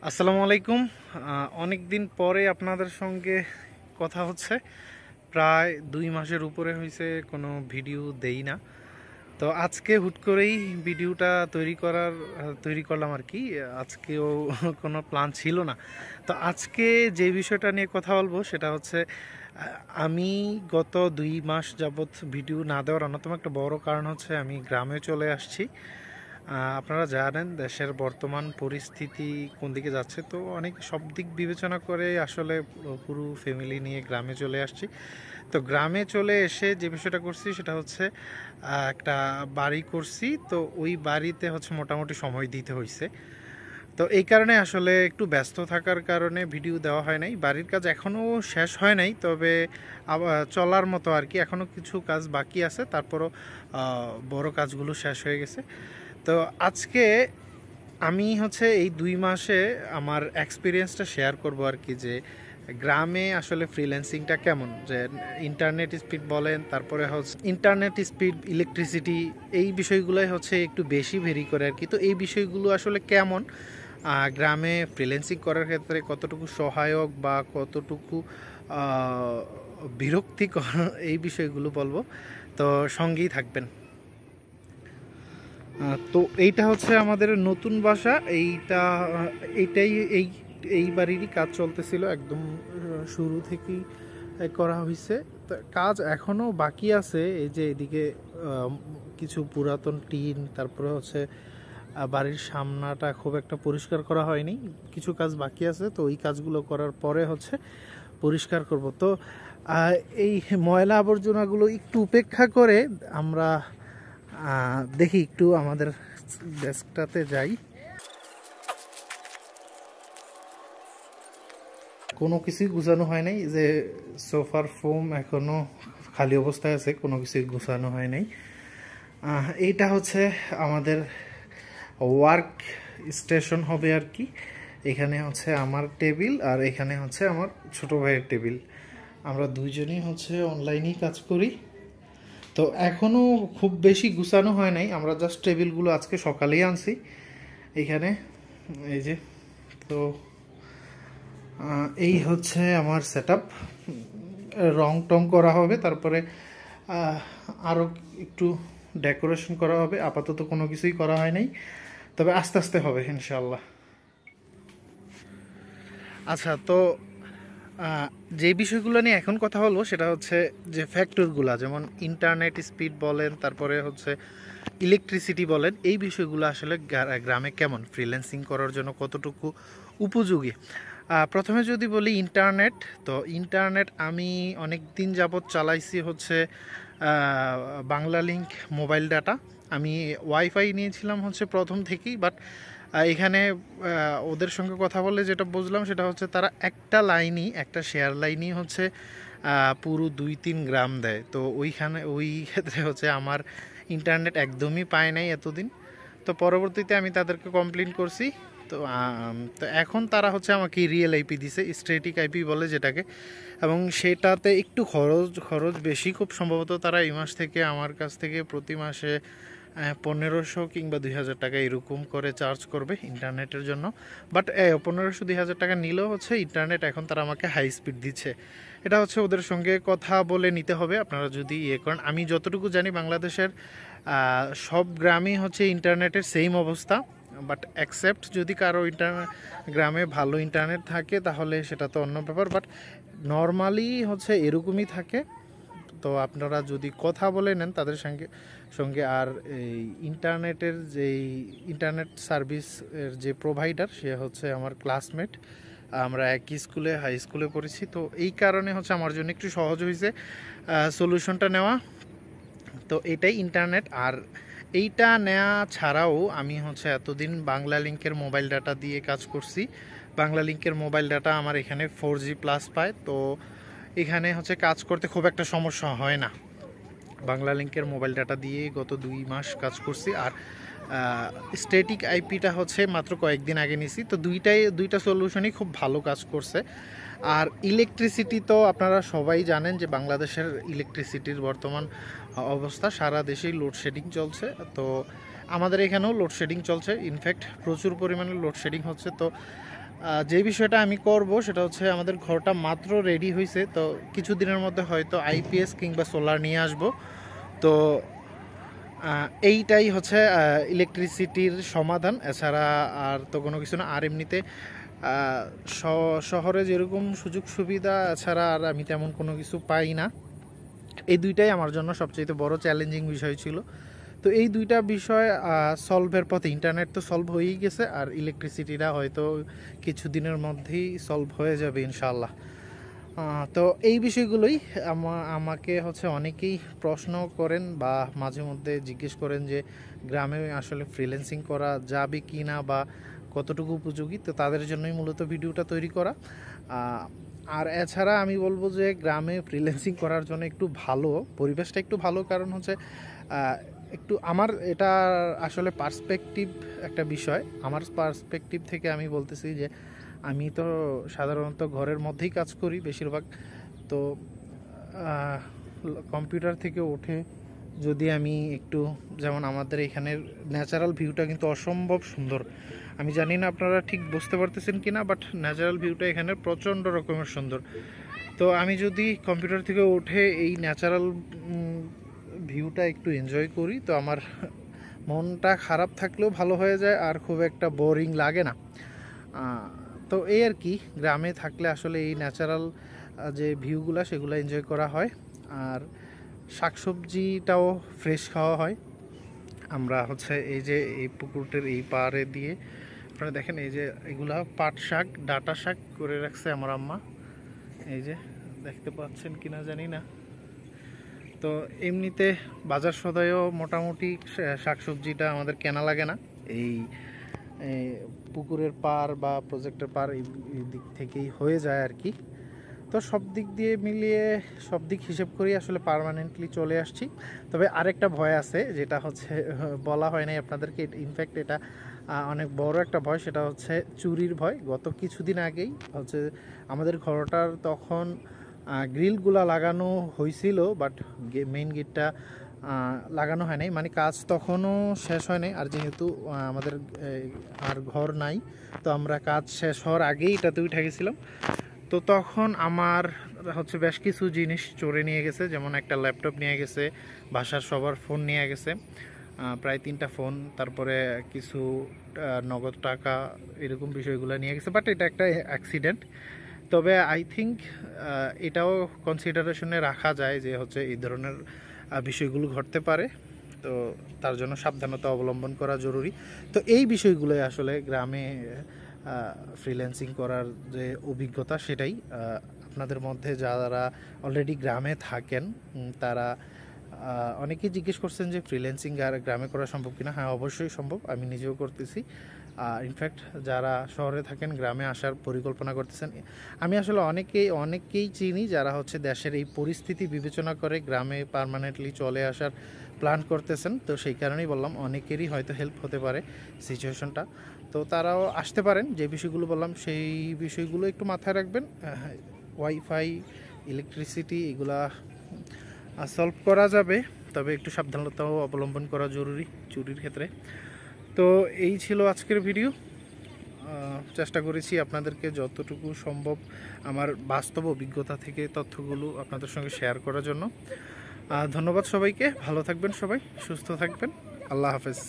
আসসালামু আলাইকুম। অনেক দিন পরে আপনাদের সঙ্গে কথা হচ্ছে। প্রায় 2 মাসের উপরে হয়েছে কোনো ভিডিও দেই না। তো আজকে হুট করেই ভিডিওটা তৈরি করলাম আর কি। আজকেও কোনো প্ল্যান ছিল না। তো আজকে যে বিষয়টা নিয়ে কথা বলবো সেটা হচ্ছে আমি গত 2 মাস যাবৎ ভিডিও না দেওয়ার অন্যতম একটা বড় কারণ হচ্ছে আমি গ্রামে চলে আসছি। আপনারা জানেন দেশের বর্তমান পরিস্থিতি কোন দিকে যাচ্ছে, তো অনেক সব দিক বিবেচনা করে আসলে পুরো ফ্যামিলি নিয়ে গ্রামে চলে আসছি। তো গ্রামে চলে এসে যে বিষয়টা করছি সেটা হচ্ছে একটা বাড়ি করছি। তো ওই বাড়িতে হচ্ছে মোটামুটি সময় দিতে হয়েছে। তো এই কারণে আসলে একটু ব্যস্ত থাকার কারণে ভিডিও দেওয়া হয় নাই। বাড়ির কাজ এখনও শেষ হয় নাই, তবে আবার চলার মতো আর কি, এখনও কিছু কাজ বাকি আছে, তারপরও বড় কাজগুলো শেষ হয়ে গেছে। তো আজকে আমি হচ্ছে এই 2 মাসে আমার এক্সপিরিয়েন্সটা শেয়ার করব আর কি, যে গ্রামে আসলে ফ্রিল্যান্সিংটা কেমন, যে ইন্টারনেট স্পিড বলেন, তারপরে হচ্ছে ইন্টারনেট স্পিড, ইলেকট্রিসিটি, এই বিষয়গুলোই হচ্ছে একটু বেশি ভেরি করে আর কি। তো এই বিষয়গুলো আসলে কেমন, গ্রামে ফ্রিল্যান্সিং করার ক্ষেত্রে কতটুকু সহায়ক বা কতটুকু বিরক্তিকর, এই বিষয়গুলো বলবো। তো সঙ্গেই থাকবেন। তো এইটা হচ্ছে আমাদের নতুন বাসা। এইটাই এই এই বাড়িরই কাজ চলতেছিল একদম শুরু থেকেই করা হয়েছে। তো কাজ এখনও বাকি আছে, এই যে এদিকে কিছু পুরাতন টিন, তারপরে হচ্ছে বাড়ির সামনাটা খুব একটা পরিষ্কার করা হয়নি, কিছু কাজ বাকি আছে। তো ওই কাজগুলো করার পরে হচ্ছে পরিষ্কার করব। তো এই ময়লা আবর্জনাগুলো একটু উপেক্ষা করে আমরা দেখি একটু আমাদের ডেস্কটাতে যাই। কোনো কিছুই গুছানো হয় নাই, যে সোফার ফোম এখনো খালি অবস্থায় আছে, কোনো কিছুই গুছানো হয় নাই। এইটা হচ্ছে আমাদের ওয়ার্ক স্টেশন হবে আর কি। এখানে হচ্ছে আমার টেবিল, আর এখানে হচ্ছে আমার ছোট ভাইয়ের টেবিল। আমরা দুইজনই হচ্ছে অনলাইনেই কাজ করি। তো এখনও খুব বেশি গুছানো হয় নাই, আমরা জাস্ট টেবিলগুলো আজকে সকালেই আনছি এখানে, এই যে। তো এই হচ্ছে আমার সেটআপ। রং টং করা হবে, তারপরে আরও একটু ডেকোরেশন করা হবে। আপাতত কোনো কিছুই করা হয় নাই, তবে আস্তে আস্তে হবে ইনশাল্লাহ। আচ্ছা, তো যে বিষয়গুলো নিয়ে এখন কথা বলবো সেটা হচ্ছে যে ফ্যাক্টরগুলো, যেমন ইন্টারনেট স্পিড বলেন, তারপরে হচ্ছে ইলেকট্রিসিটি বলেন, এই বিষয়গুলো আসলে গ্রামে কেমন, ফ্রিল্যান্সিং করার জন্য কতটুকু উপযোগী। প্রথমে যদি বলি ইন্টারনেট, তো ইন্টারনেট আমি অনেক দিন যাবৎ চালাইছি হচ্ছে বাংলা লিঙ্ক মোবাইল ডাটা। আমি ওয়াইফাই নিয়েছিলাম হচ্ছে প্রথম থেকেই, বাট এখানে ওদের সঙ্গে কথা বলে যেটা বুঝলাম সেটা হচ্ছে তারা একটা লাইনই, একটা শেয়ার লাইনই হচ্ছে পুরো 2-3 গ্রাম দেয়। তো ওই ক্ষেত্রে হচ্ছে আমার ইন্টারনেট একদমই পায় নাই এতদিন। তো পরবর্তীতে আমি তাদেরকে কমপ্লেন করছি। তো তো এখন তারা হচ্ছে আমাকে রিয়েল আইপি দিছে, স্ট্যাটিক আইপি বলে যেটাকে, এবং সেটাতে একটু খরচ বেশি। খুব সম্ভবত তারা এই মাস থেকে আমার কাছ থেকে প্রতি মাসে 1500 কিংবা 2000 টাকা এরকম করে চার্জ করবে ইন্টারনেটের জন্য। বাট 1500-2000 টাকা নিলেও হচ্ছে ইন্টারনেট এখন তারা আমাকে হাই স্পিড দিচ্ছে। এটা হচ্ছে ওদের সঙ্গে কথা বলে নিতে হবে, আপনারা যদি ইয়ে করেন। আমি যতটুকু জানি বাংলাদেশের সব গ্রামেই হচ্ছে ইন্টারনেটের সেম অবস্থা, বাট অ্যাকসেপ্ট যদি কারো গ্রামে ভালো ইন্টারনেট থাকে তাহলে সেটা তো অন্য ব্যাপার, বাট নর্মালি হচ্ছে এরকমই থাকে। তো আপনারা যদি কথা বলে নেন তাদের সঙ্গে আর এই ইন্টারনেটের যেই ইন্টারনেট সার্ভিসের যে প্রোভাইডার, সে হচ্ছে আমার ক্লাসমেট, আমরা একই স্কুলে, হাই স্কুলে পড়েছি। তো এই কারণে হচ্ছে আমার জন্য একটু সহজ হয়েছে সলিউশনটা নেওয়া। তো এটাই ইন্টারনেট। আর এইটা নেওয়া ছাড়াও আমি হচ্ছে এতদিন বাংলা লিঙ্কের মোবাইল ডাটা দিয়ে কাজ করছি। বাংলা লিঙ্কের মোবাইল ডাটা আমার এখানে 4G+ পায়। তো এখানে হচ্ছে কাজ করতে খুব একটা সমস্যা হয় না। বাংলা লিঙ্কের মোবাইল ডাটা দিয়ে গত 2 মাস কাজ করছি। আর স্ট্যাটিক আইপিটা হচ্ছে মাত্র কয়েকদিন আগে নিছি। তো দুইটা সলিউশনই খুব ভালো কাজ করছে। আর ইলেকট্রিসিটি তো আপনারা সবাই জানেন যে বাংলাদেশের ইলেকট্রিসিটির বর্তমান অবস্থা, সারা দেশেই লোডশেডিং চলছে। তো আমাদের এখানেও লোডশেডিং চলছে, ইনফ্যাক্ট প্রচুর পরিমাণে লোডশেডিং হচ্ছে। তো যে বিষয়টা আমি করব সেটা হচ্ছে আমাদের ঘরটা মাত্র রেডি হয়েছে, তো কিছুদিনের মধ্যে হয়তো আইপিএস কিংবা সোলার নিয়ে আসব। তো এইটাই হচ্ছে ইলেকট্রিসিটির সমাধান, এছাড়া আর তো কোনো কিছু না। আর এমনিতে শহরে যেরকম সুযোগ সুবিধা ছাড়া আর আমি তেমন কোনো কিছু পাই না। এই দুইটাই আমার জন্য সবচেয়ে বড় চ্যালেঞ্জিং বিষয় ছিল। তো এই দুইটা বিষয় সলভের পথে, ইন্টারনেট তো সলভ হয়েই গেছে, আর ইলেকট্রিসিটিটা হয়তো কিছুদিনের মধ্যেই সলভ হয়ে যাবে ইনশাল্লাহ। তো এই বিষয়গুলোই আমাকে হচ্ছে অনেকেই প্রশ্ন করেন বা মাঝে মধ্যে জিজ্ঞেস করেন যে গ্রামে আসলে ফ্রিল্যান্সিং করা যাবে কি না বা কতটুকু উপযোগী। তো তাদের জন্যই মূলত ভিডিওটা তৈরি করা। আর এছাড়া আমি বলবো যে গ্রামে ফ্রিল্যান্সিং করার জন্য একটু ভালো পরিবেশটা, একটু ভালো কারণ হচ্ছে একটু আমার এটা আসলে পার্সপেক্টিভ একটা বিষয়। আমার পার্সপেক্টিভ থেকে আমি বলতেছি যে আমি তো সাধারণত ঘরের মধ্যেই কাজ করি বেশিরভাগ। তো কম্পিউটার থেকে উঠে যদি আমি একটু, যেমন আমাদের এখানের ন্যাচারাল ভিউটা কিন্তু অসম্ভব সুন্দর। আমি জানি না আপনারা ঠিক বুঝতে পারতেছেন কি না, বাট ন্যাচারাল ভিউটা এখানে প্রচণ্ড রকমের সুন্দর। তো আমি যদি কম্পিউটার থেকে উঠে এই ন্যাচারাল ভিউটা একটু এনজয় করি, তো আমার মনটা খারাপ থাকলেও ভালো হয়ে যায়, আর খুব একটা বোরিং লাগে না। তো এই আর কি, গ্রামে থাকলে আসলে এই ন্যাচারাল যে ভিউগুলো সেগুলো এনজয় করা হয়, আর শাকসবজিটাও ফ্রেশ খাওয়া হয়। আমরা হচ্ছে এই যে এই পুকুরটার এই পাড়ে দিয়ে আপনারা দেখেন, এই যে এগুলা পাট শাক, ডাঁটা শাক করে রাখছে আমার আম্মা, এই যে দেখতে পাচ্ছেন কিনা জানি না। তো এমনিতে বাজার সদায়ও মোটামুটি শাকসবজিটা আমাদের কেনা লাগে না, এই পুকুরের পার বা প্রজেক্টের পার এই দিক থেকেই হয়ে যায় আর কি। তো সব দিক দিয়ে মিলিয়ে, সব দিক হিসেব করি আসলে পার্মানেন্টলি চলে আসছি। তবে আরেকটা ভয় আছে, যেটা হচ্ছে বলা হয় নাই আপনাদেরকে, ইনফ্যাক্ট এটা অনেক বড় একটা ভয়, সেটা হচ্ছে চুরির ভয়। গত কিছুদিন আগেই হচ্ছে আমাদের ঘরটার তখন গ্রিলগুলা লাগানো হয়েছিল, বাট মেইন গেটটা লাগানো হয় নাই, মানে কাজ তখনও শেষ হয় নাই। আর যেহেতু আমাদের আর ঘর নাই, তো আমরা কাজ শেষ হওয়ার আগেই এটাতে উঠে গেছিলাম। তো তখন আমার হচ্ছে বেশ কিছু জিনিস চোরে নিয়ে গেছে, যেমন একটা ল্যাপটপ নিয়ে গেছে, বাসার সবার ফোন নিয়ে গেছে, প্রায় 3টা ফোন, তারপরে কিছু নগদ টাকা, এরকম বিষয়গুলো নিয়ে গেছে। বাট এটা একটা অ্যাক্সিডেন্ট। তবে আই থিঙ্ক এটাও কনসিডারেশনে রাখা যায় যে হচ্ছে এই ধরনের বিষয়গুলো ঘটতে পারে, তো তার জন্য সাবধানতা অবলম্বন করা জরুরি। তো এই বিষয়গুলোই আসলে গ্রামে ফ্রিল্যান্সিং করার যে অভিজ্ঞতা, সেটাই আপনাদের মধ্যে যারা অলরেডি গ্রামে থাকেন তারা অনেকেই জিজ্ঞেস করছেন যে ফ্রিল্যান্সিং আর গ্রামে করা সম্ভব কিনা। হ্যাঁ, অবশ্যই সম্ভব, আমি নিজেও করতেছি। ইনফ্যাক্ট যারা শহরে থাকেন গ্রামে আসার পরিকল্পনা করতেছেন, আমি আসলে অনেকেই চিনি যারা হচ্ছে দেশের এই পরিস্থিতি বিবেচনা করে গ্রামে পার্মানেন্টলি চলে আসার প্ল্যান করতেছেন। তো সেই কারণেই বললাম অনেকেরই হয়তো হেল্প হতে পারে সিচুয়েশনটা। তো তারাও আসতে পারেন, যে বিষয়গুলো বললাম সেই বিষয়গুলো একটু মাথায় রাখবেন। ওয়াইফাই, ইলেকট্রিসিটি এগুলা সলভ করা যাবে, তবে একটু সাবধানতাও অবলম্বন করা জরুরি চুরির ক্ষেত্রে। তো এই ছিল আজকের ভিডিও। চেষ্টা করেছি আপনাদেরকে যতটুকু সম্ভব আমার বাস্তব অভিজ্ঞতা থেকে তথ্যগুলো আপনাদের সঙ্গে শেয়ার করার জন্য। ধন্যবাদ সবাইকে, ভালো থাকবেন সবাই, সুস্থ থাকবেন, আল্লাহ হাফেজ।